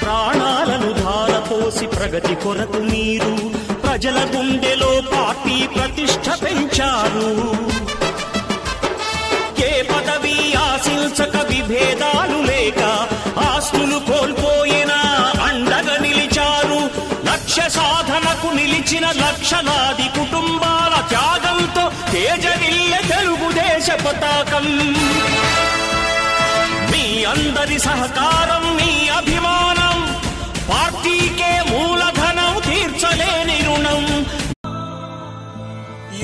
ప్రాణాలను ధారపోసి ప్రగతి కొరకు మీరు ప్రజల గుండెలో పార్టీ ప్రతిష్ఠ పెంచారు. ఏ పదవి ఆశించక విభేదాలు లేక ఆస్తులు కోల్పోయినా అండగా నిలిచారు. లక్ష్య సాధనకు నిలిచిన లక్షలాది కుటుంబాల త్యాగంతో తేజరిల్లె తెలుగుదేశ పతాకం. మీ అందరి సహకారం, మీ అభిమానం పార్టీకే మూలధనం, తీర్చలేని రుణం.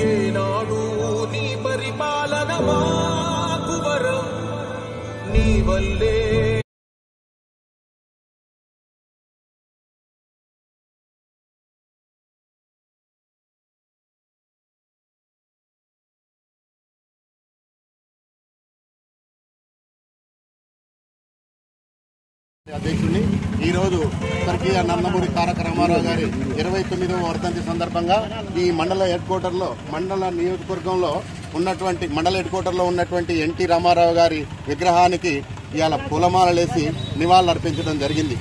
ఏనాడు నీ పరిపాలన మాకు వరం, నీ వల్లే అధ్యక్షుడిని ఈరోజు స్వర్గీయ నందమూరి తారక రామారావు గారి 29వ వర్ధంతి సందర్భంగా ఈ మండల హెడ్ క్వార్టర్లో, మండల నియోజకవర్గంలో ఉన్నటువంటి మండల హెడ్ క్వార్టర్లో ఉన్నటువంటి ఎన్టీ రామారావు గారి విగ్రహానికి ఇవాళ పూలమాలలేసి నివాళులర్పించడం జరిగింది.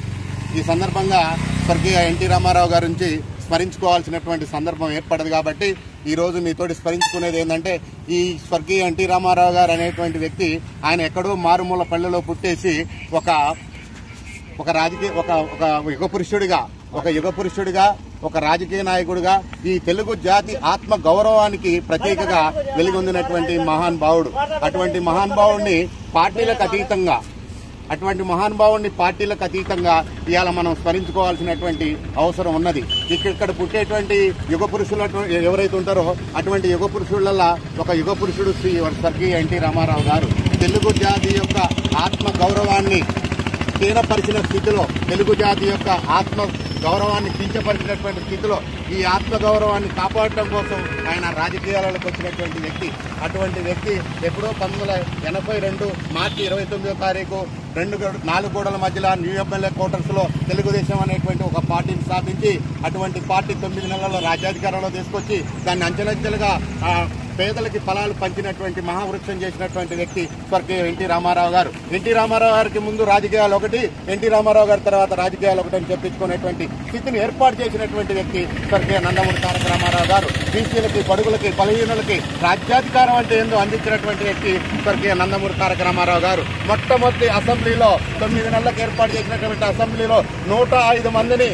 ఈ సందర్భంగా స్వర్గీయ ఎన్టీ రామారావు గారి నుంచి స్మరించుకోవాల్సినటువంటి సందర్భం ఏర్పడదు కాబట్టి ఈరోజు మీతోటి స్మరించుకునేది ఏంటంటే, ఈ స్వర్గీయ ఎన్టీ రామారావు గారు అనేటువంటి వ్యక్తి ఆయన ఎక్కడో మారుమూల పల్లెలో పుట్టేసి ఒక యుగ పురుషుడిగా ఒక రాజకీయ నాయకుడిగా ఈ తెలుగు జాతి ఆత్మ గౌరవానికి ప్రతీకగా వెలుగొందినటువంటి మహానుభావుడు. అటువంటి మహానుభావుడిని పార్టీలకు అతీతంగా ఇవాళ మనం స్మరించుకోవాల్సినటువంటి అవసరం ఉన్నది. ఇక్కడ పుట్టేటువంటి యుగ పురుషులు ఎవరైతే ఉంటారో అటువంటి యుగ పురుషులలో ఒక యుగ పురుషుడు శ్రీ స్వర్గీయ ఎన్టీ రామారావు గారు. తెలుగు జాతి యొక్క ఆత్మ గౌరవాన్ని క్షీణపరిచిన స్థితిలో, తెలుగు జాతి యొక్క ఆత్మ గౌరవాన్ని కించపరిచినటువంటి స్థితిలో ఈ ఆత్మ గౌరవాన్ని కాపాడటం కోసం ఆయన రాజకీయాలకు వచ్చినటువంటి వ్యక్తి. అటువంటి వ్యక్తి ఎప్పుడో 1982 మార్చి 29వ తారీఖు 4 గోడల మధ్యలో న్యూ ఎమ్మెల్యే క్వార్టర్స్ లో తెలుగుదేశం అనేటువంటి ఒక పార్టీని స్థాపించి అటువంటి పార్టీ 9 నెలల్లో రాజ్యాధికారంలో తీసుకొచ్చి దాన్ని అంచెలంచెలుగా పేదలకి ఫలాలు పంచినటువంటి మహావృక్షం చేసినటువంటి వ్యక్తి స్వర్గీయ ఎన్టీ రామారావు గారు. ఎన్టీ రామారావు గారికి ముందు రాజకీయాలు ఒకటి, ఎన్టీ రామారావు గారి తర్వాత రాజకీయాలు ఒకటి అని చెప్పించుకునేటువంటి స్థితిని ఏర్పాటు చేసినటువంటి వ్యక్తి స్వర్గీయ నందమూరి తారక రామారావు గారు. బీసీలకి, బడుగులకి, బలహీనులకి రాజ్యాధికారం అంటే ఏందో అందించినటువంటి వ్యక్తి స్వర్గీయ నందమూరి తారక రామారావు గారు. మొట్టమొదటి అసెంబ్లీలో 9 నెలలకు ఏర్పాటు చేసినటువంటి అసెంబ్లీలో 105 మంది